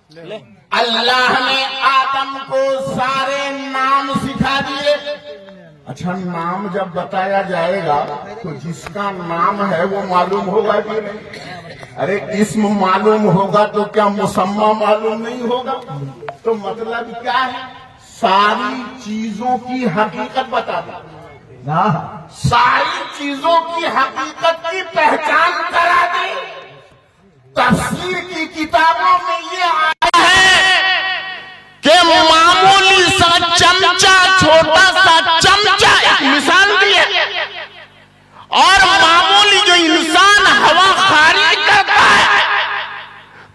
अल्लाह ने आदम को सारे नाम सिखा दिए। अच्छा, नाम जब बताया जाएगा तो जिसका नाम है वो मालूम होगा कि नहीं? अरे इस्म मालूम होगा तो क्या मुसम्मा मालूम नहीं होगा? तो मतलब क्या है? सारी चीजों की हकीकत बता दी, सारी चीजों की हकीकत की पहचान करा दी। तफसीर की किताबों में ये आया है कि मामूली सा चमचा, छोटा सा चमचा, एक मिसाल दी है, और मामूली जो इंसान हवा खारिज करता है।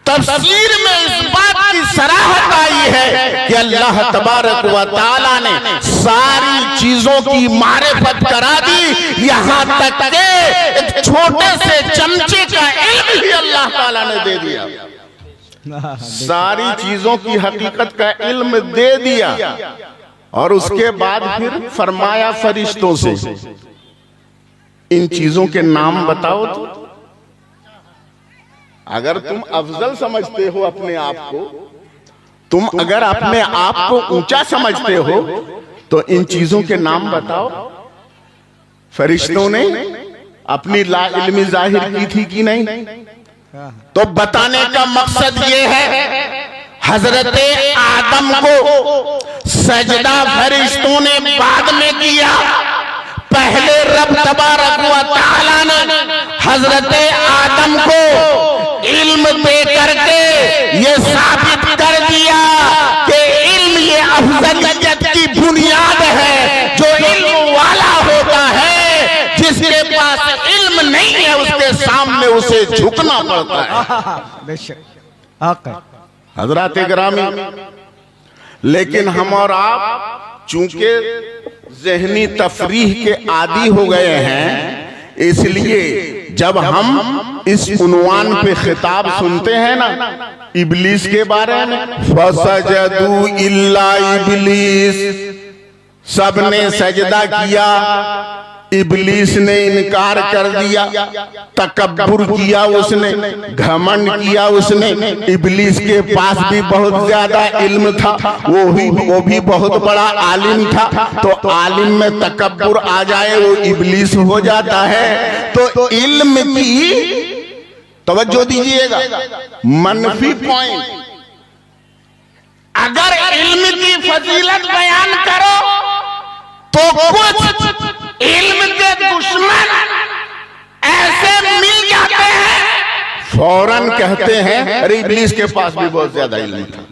तफसीर में इस बात की सराहत आई है कि अल्लाह तबारक व तआला ने सारी चीजों की मारिफत करा दी, यहां तक के एक छोटे से चमचे का इल्म भी अल्लाह ताला ने दे दिया। सारी चीजों की हकीकत का इल्म दे दिया, और उसके बाद फिर फरमाया फरिश्तों से, इन चीजों के नाम बताओ। तो अगर तुम अफजल समझते हो अपने आप को, तुम अगर अपने आप को ऊंचा समझते हो, तो इन चीजों के नाम बताओ। फरिश्तों ने अपनी ला इल्मी जाहिर की थी कि नहीं? तो बताने का मकसद ये है, हजरत आदम को सजदा फरिश्तों ने बाद में किया। पहले रब तबारक व तआला ने हजरत आदम को इल्म दे करके ये साबित कर दिया कि इल्म ये अफजलियत की बुनियाद है। जो इल्म वाला होता है, जिसके पास इल्म नहीं है, उसके सामने उसे झुकना पड़ता है। बेशक हजरात गिरामी, लेकिन हम और आप चूंकि ज़हनी तफरीह के आदी हो गए हैं, इसलिए जब हम इस उन्वान पे खिताब सुनते हैं ना इबलीस के बारे में, फसजदू इल्ला इबलीस, सबने सजदा किया, इबलीस ने इनकार कर दिया, तकब्बुर किया उसने, घमंड किया उसने। इबलीस के पास भी बहुत ज्यादा इल्म था, वो भी बहुत बड़ा आलिम था। तो आलिम में तकब्बुर आ जाए वो इबलीस हो जाता है। तो इल्म की तवज्जो दीजिएगा, मनफी पॉइंट, अगर इल्म की फजीलत बयान करो तो कुछ इल्म के दुश्मन ऐसे मिल जाते हैं, फौरन कहते हैं अरे इब्लीस के पास भी बहुत ज्यादा इल्म था।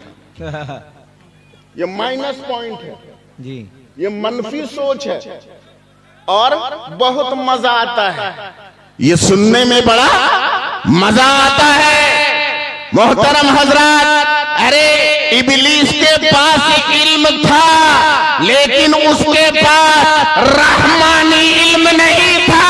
ये माइनस पॉइंट है जी, ये मनफी सोच है, और बहुत मजा आता है, ये सुनने में बड़ा मजा आता है। मोहतरम हजरात, अरे इब्लीस के पास इल्म था, लेकिन उसके पास रहमानी इल्म नहीं था।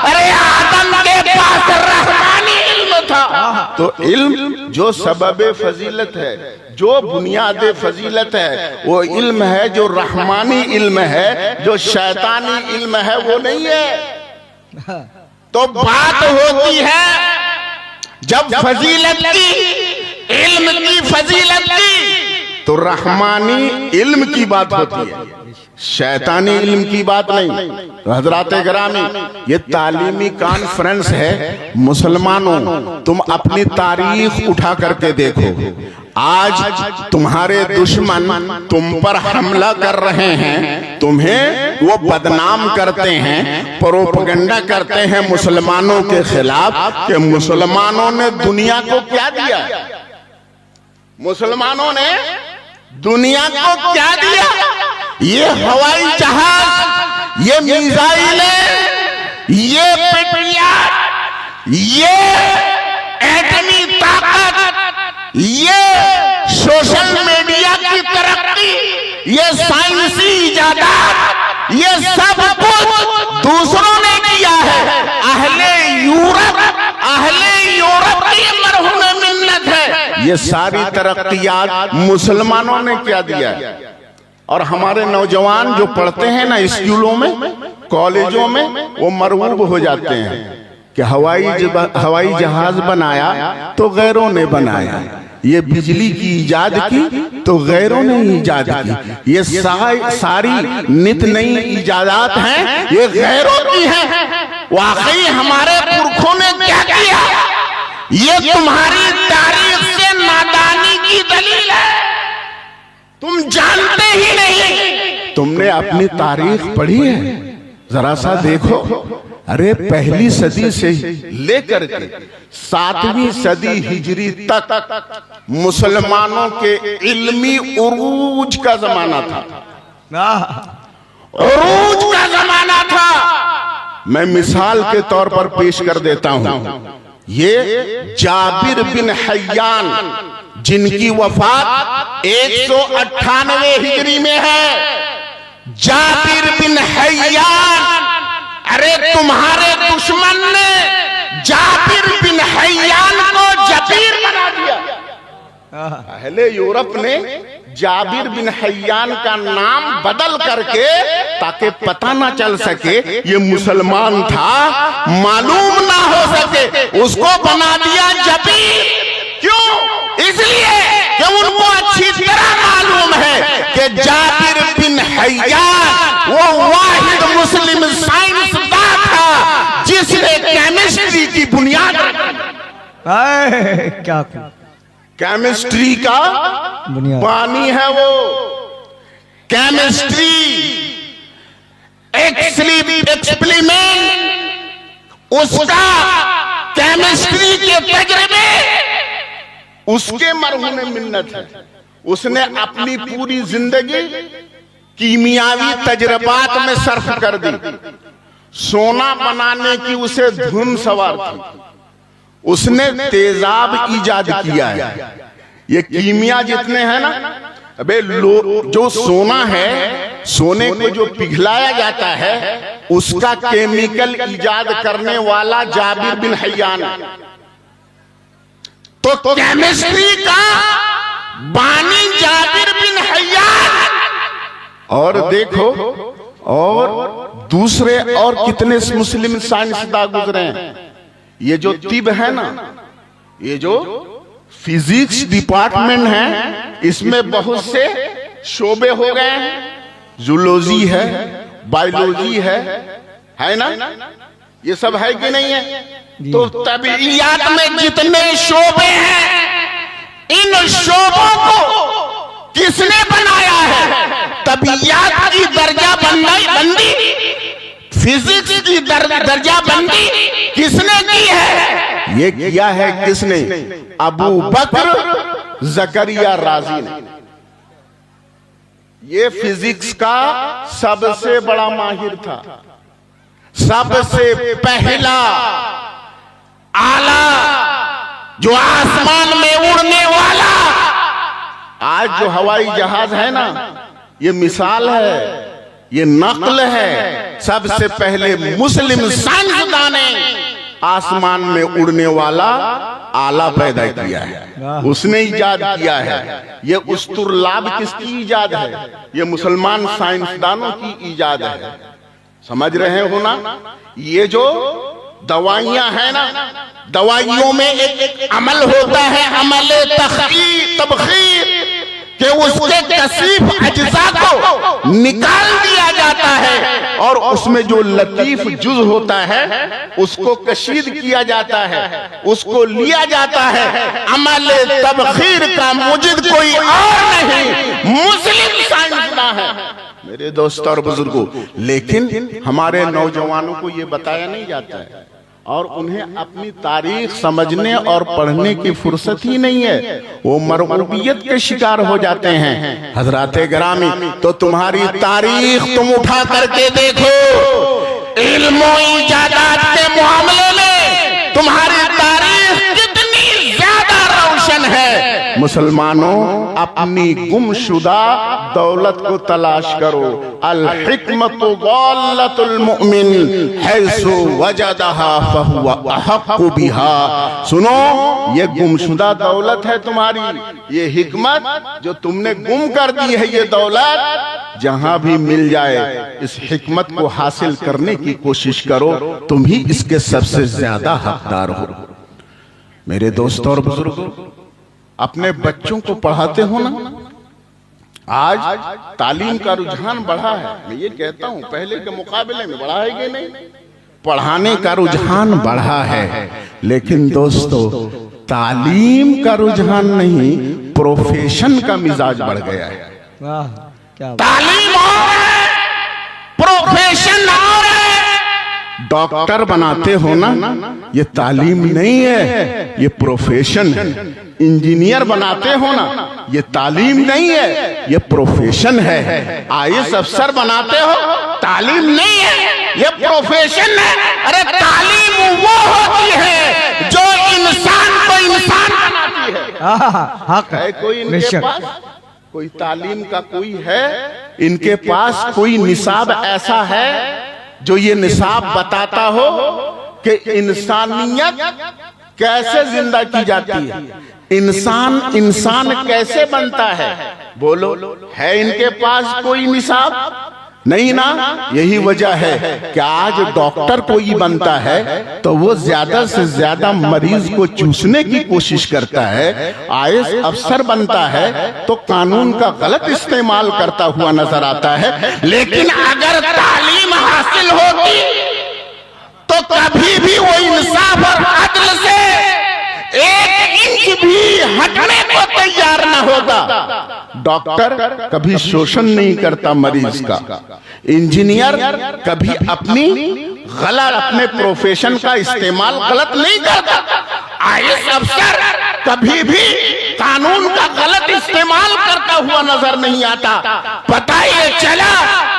अरे आदम के पास रहमानी इल्म था। तो इल्म जो सबब फजीलत है, जो बुनियाद फजीलत है, वो इल्म है जो रहमानी इल्म है। जो शैतानी इल्म है वो नहीं है। तो बात होती है जब फजीलत की, इल्म की फजीलत की, तो रहमानी इल्म की बात होती है, शैतानी इल्म की बात नहीं। तो हजरात गिरामी, ये तालीमी कॉन्फ्रेंस है। मुसलमानों, तुम अपनी तारीख उठा करके देखो। आज तुम्हारे दुश्मन तुम पर हमला कर रहे हैं, तुम्हें वो बदनाम करते हैं, प्रोपेगेंडा करते हैं मुसलमानों के खिलाफ कि मुसलमानों ने दुनिया को क्या दिया। मुसलमानों ने दुनिया को क्या दिया? ये हवाई जहाज, ये मिसाइलें, ये पेट्रियट, ये एटमी ताकत, ये सोशल मीडिया की तरक्की, ये साइंसी इजादात, ये सब कुछ दूसरों ने किया है। अहले यूरोप की मरहूम मिन्नत है। ये सारी तरक्कियात मुसलमानों ने क्या दिया है। और हमारे नौजवान जो पढ़ते हैं ना स्कूलों में, कॉलेजों में, वो मरगूब हो जाते हैं कि हवाई जहाज बनाया तो गैरों ने बनाया, ये बिजली की इजाद की तो गैरों ने इजाद की। ये सारी नित नई इजादात हैं, ये गैरों की हैं। वाकई हमारे पुरखों ने क्या किया, ये तुम्हारी तारीख से नादानी की दलील है। तुम जानते ही नहीं, तुमने अपनी तारीख पढ़ी है? जरा सा देखो, अरे पहली सदी से लेकर के 7वीं सदी हिजरी तक मुसलमानों के इल्मी उरूज का जमाना था, उरूज का जमाना था। मैं मिसाल के तौर पर पेश कर देता हूं, ये जाबिर बिन हय्यान जिनकी वफात 198 हिजरी में है, जाबिर बिन हय्यान, अरे तुम्हारे दुश्मन ने जाबिर बिन हय्यान को जबीर बना दिया। पहले यूरोप ने जाबिर बिन हय्यान का नाम बदल करके, ताकि पता ना चल सके ये मुसलमान था, मालूम ना हो सके, उसको बना दिया जबीर। क्यों? इसलिए कि उनको अच्छी तरह मालूम है कि जाबिर बिन हय्यान वो वाहिद मुस्लिम साइंसदान था जिसने केमिस्ट्री की बुनियाद क्या केमिस्ट्री का बानी है वो। केमिस्ट्री एक्सपेरिमेंट, उसका केमिस्ट्री के तजर्बे उसके मरहूम मिन्नत है। उसने अपनी पूरी जिंदगी कीमियावी तजर्बात में सर्फ कर दी। सोना बनाने की उसे धुन सवार थी। उसने तेजाब इजाद किया है। ये कीमिया जितने हैं ना, अबे जो सोना है, सोने को जो पिघलाया जाता है, उसका केमिकल इजाद करने वाला जाबिर बिन हय्यान। तो केमिस्ट्री का बानी जाबिर बिन हय्यान। और देखो, और दूसरे और कितने मुस्लिम साइंसदान गुजरे हैं। ये जो तिब है ना, ये जो फिजिक्स डिपार्टमेंट है, इसमें बहुत से शोबे हो गए हैं। जूलॉजी है, बायोलॉजी है ना, ये सब है कि नहीं है? तो तबीयत में जितने शोबे हैं, इन शोबों को किसने बनाया है? तबीयत की दर्जा बंदी, फिजिक्स की दर्जा बंदी किसने की है? ये किया है किसने? अबू बकर ज़करिया राजी ने। ये फिजिक्स का सबसे बड़ा माहिर था, सबसे पहला आला जो आसमान में उड़ने वाला। आज जो हवाई जहाज है ना, ये मिसाल है, ये नकल है। सबसे पहले मुस्लिम साइंसदान ने आसमान में उड़ने वाला आला पैदा किया है, उसने इजाद किया है। ये उस्तुरलाब किसकी इजाद है? ये मुसलमान साइंसदानों की इजाद है। समझ रहे हो ना? ये जो दवाइयां हैं ना, दवाइयों में एक अमल होता है, अमल तबखीर, कि उसके कसीफ अज्जा को निकाल दिया जाता है और उसमें जो लतीफ जुज होता है उसको कशीद किया जाता है, उसको लिया जाता है। अमल तबखीर का मुजिद कोई और नहीं, मुस्लिम साइंसदान है मेरे दोस्तों और बुजुर्गों। लेकिन हमारे नौजवानों को ये बताया नहीं जाता है और उन्हें अपनी तारीख समझने और पढ़ने की फुर्सत ही नहीं है। वो मरगूबियत के शिकार हो जाते हैं। हजरात गिरामी, तो तुम्हारी तारीख तुम उठा करके देखो, इल्म इजादात के मामले में तुम्हारी तारीख कितनी ज्यादा रोशन है। मुसलमानों, अपनी गुमशुदा दौलत को तलाश करो। अल हिकमतु गल्लतुल मुमिन हैसु वजदहा फहुवा अहक्कु बिहा। सुनो, ये गुमशुदा दौलत है तुम्हारी, ये हिकमत जो तुमने गुम कर दी है, ये दौलत जहां भी मिल जाए, इस हिकमत को हासिल करने की कोशिश करो। तुम ही इसके सबसे ज्यादा हकदार हो। मेरे दोस्तों और बुजुर्गों, अपने बच्चों को पढ़ाते हो ना। आज तालीम का रुझान बढ़ा है, मैं ये कहता हूं पहले के मुकाबले में बढ़ा है कि नहीं? पढ़ाने का रुझान बढ़ा है, लेकिन दोस्तों तालीम का रुझान नहीं, प्रोफेशन का मिजाज बढ़ गया है। वाह क्या तालीम और है, प्रोफेशन और है। डॉक्टर बनाते हो ना, ये तालीम नहीं है, ये प्रोफेशन है। इंजीनियर बनाते हो ना, ये तालीम नहीं है, ये प्रोफेशन है। आईएएस अफसर बनाते हो, तालीम नहीं है, ये प्रोफेशन है। अरे तालीम वो होती है जो इंसान को इंसान बनाती है। हक है कोई इनके पास? कोई तालीम का कोई है इनके पास? कोई निसाब ऐसा है जो ये निसाब बताता हो कि इंसानियत कैसे जिंदा की जाती है, इंसान कैसे बनता है? बोलो, है इनके पास कोई निसाब? नहीं ना। यही वजह है कि आज डॉक्टर कोई बनता है तो वो ज्यादा से ज्यादा मरीज को चूसने की कोशिश करता है। आईएएस अफसर बनता है तो कानून का गलत इस्तेमाल करता हुआ नजर आता है। लेकिन अगर तालीम हासिल होती तो कभी भी वो इंसाफ और अदल से एक इंच भी हटने को तैयार न होगा। डॉक्टर कभी शोषण नहीं करता मरीज का, इंजीनियर कभी अपने प्रोफेशन का इस्तेमाल गलत नहीं करता, आईएएस अफसर कभी भी कानून का गलत इस्तेमाल करता हुआ नजर नहीं आता। पता ये चला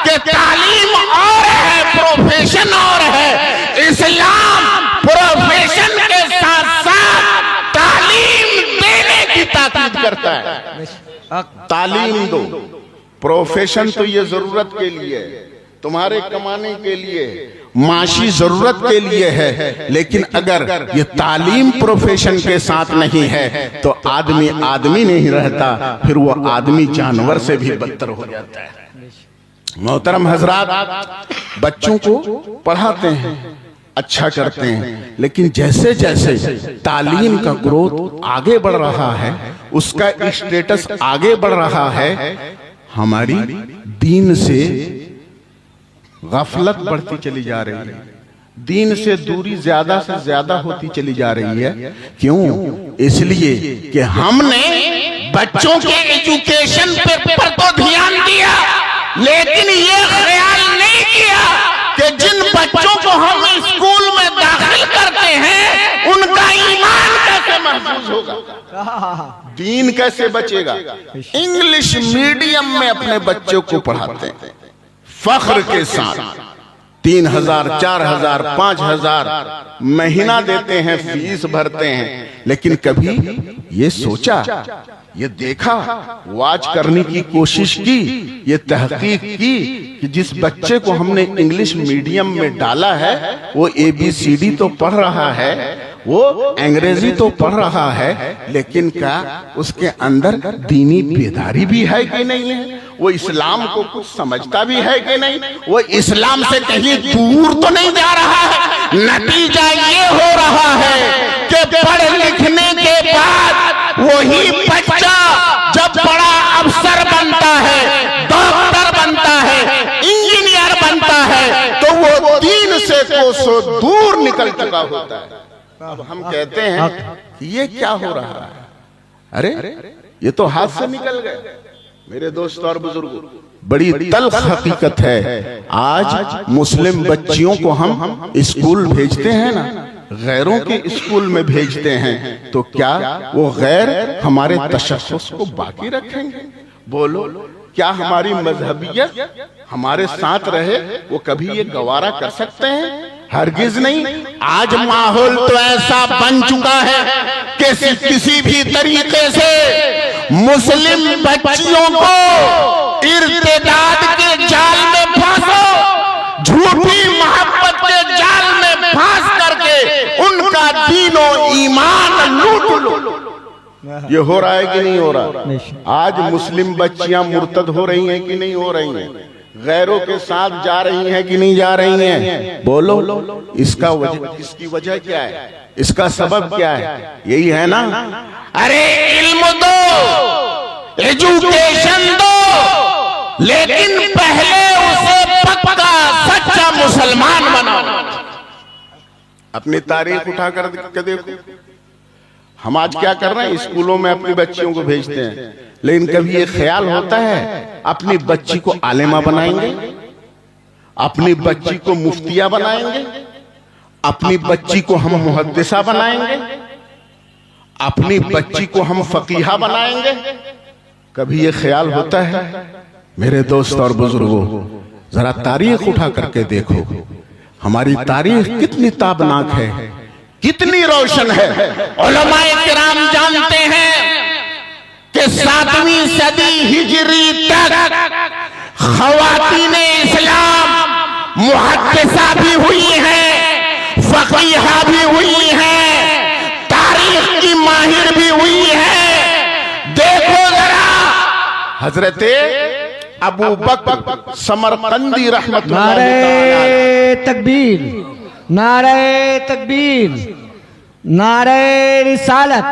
कि तालीम और है, प्रोफेशन और है। इस्लाम प्रोफेशन के साथ साथ तालीम देने की ताकीद करता है। तालीम दो, प्रोफेशन तो ये जरूरत के लिए, तुम्हारे कमाने के लिए, माशी जरूरत के लिए है। लेकिन अगर ये तालीम प्रोफेशन के साथ नहीं है तो आदमी नहीं रहता, फिर वो आदमी जानवर से भी बदतर हो जाता है। मोहतरम हजरात, बच्चों को पढ़ाते हैं, अच्छा करते हैं, लेकिन जैसे जैसे तालीम का ग्रोथ आगे बढ़ रहा है, उसका स्टेटस आगे बढ़ रहा है, हमारी दीन से गफलत बढ़ती चली जा रही है, दीन से दूरी ज्यादा से ज्यादा होती चली जा रही है। क्यों? इसलिए कि हमने बच्चों के एजुकेशन पर तो ध्यान दिया, लेकिन ये ख्याल नहीं किया कि जिन बच्चों को हम स्कूल में दाखिल करते हैं उनका ईमान कैसे महफूज होगा, दीन कैसे बचेगा। इंग्लिश मीडियम में अपने बच्चों को पढ़ाते हैं फख्र के साथ, 3000, 4000, 5000 महीना देते हैं, फीस भरते हैं, लेकिन कभी ये सोचा, ये देखा, वाच करने की कोशिश की, ये तहकीक की कि जिस बच्चे को हमने इंग्लिश मीडियम में डाला है वो ABCD तो पढ़ रहा है, वो अंग्रेजी तो पढ़ रहा है, लेकिन क्या उसके अंदर दीनी बेदारी भी है कि नहीं है? वो इस्लाम को कुछ समझता भी है कि नहीं? वो इस्लाम से कहीं दूर तो नहीं जा रहा है? नतीजा ये हो रहा है कि पढ़ लिखने के बाद वही बच्चा जब बड़ा अफसर बनता है, डॉक्टर बनता है, इंजीनियर बनता है, तो वो दीन से कोसों दूर निकल चुका होता है। अब हम कहते हैं ये क्या हो रहा है? अरे ये तो हाथ से निकल गए। मेरे दोस्त और बुजुर्गों, बड़ी तल्ख हकीकत है, आज मुस्लिम बच्चियों को हम स्कूल भेजते हैं ना, गैरों के स्कूल में भेजते हैं, तो क्या वो गैर हमारे तशख्खुस को बाकी रखेंगे? बोलो, क्या हमारी मजहबियत हमारे साथ रहे? वो कभी ये गवारा कर सकते हैं? हरगिज नहीं। आज माहौल तो ऐसा बन चुका है कि किसी भी तरीके से मुस्लिम बच्चियों को इर्तिदाद के जाल में फंसो, झूठी मोहब्बत के जाल में फंस करके उनका दीनो ईमान लूट लो। ये हो रहा है कि नहीं हो रहा? आज मुस्लिम बच्चियां मुर्तद हो रही हैं कि नहीं हो रही हैं? गैरों के साथ जा रही हैं कि नहीं जा रही हैं? बोलो, इसकी वजह क्या है? इसका सबब क्या है? यही है ना, अरे इल्म दो, एजुकेशन दो, लेकिन पहले उसे पक्का सच्चा मुसलमान बनाओ। अपनी तारीख उठा कर के देखो। हम आज क्या कर रहे हैं? स्कूलों में अपनी बच्चियों को भेजते हैं, लेकिन कभी ये ख्याल होता है अपनी बच्ची को आलिमा बनाएंगे, अपनी बच्ची को मुफ्तिया बनाएंगे, अपनी बच्ची को हम मुहद्दिसा बनाएंगे, अपनी बच्ची को हम फकीहा बनाएंगे? कभी ये ख्याल होता है? मेरे दोस्त और बुजुर्गों, जरा तारीख उठा करके देखो, हमारी तारीख कितनी ताबनाक है, कितनी रोशन है। उलमाए किराम जानते हैं कि 7वीं सदी हिजरी तक ख़वातीने इस्लाम मुहद्दिसा भी हुई है, फकीहा भी हुई है, तारीख की माहिर भी हुई है। देखो जरा, हजरते अबू बकर समरकंदी रहमतुल्लाह नारे तकबीर, नारे तकबीर, नारे रिसालत,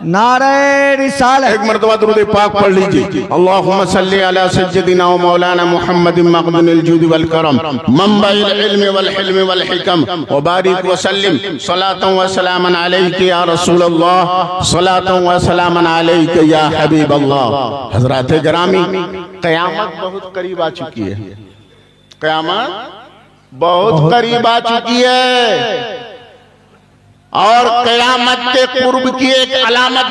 नारे रिसालत। एक मरतबा दुरूद पाक पढ़ लीजिए। अल्लाहुम्मा सल्ली अला सय्यदिना व मौलाना मुहम्मद मक़दुनिल जूद वल करम मंबइल इल्म वल हिल्म वल हिकम व बारिक व सल्लिम सलातन व सलामन अलैका या रसूल अल्लाह, सलातन व सलामन अलैका या हबीब अल्लाह। हज़रात गिरामी, क़यामत बहुत करीब आ चुकी है, क़यामत बहुत करीब आ चुकी है, और क़यामत के कुर्ब की एक अलामत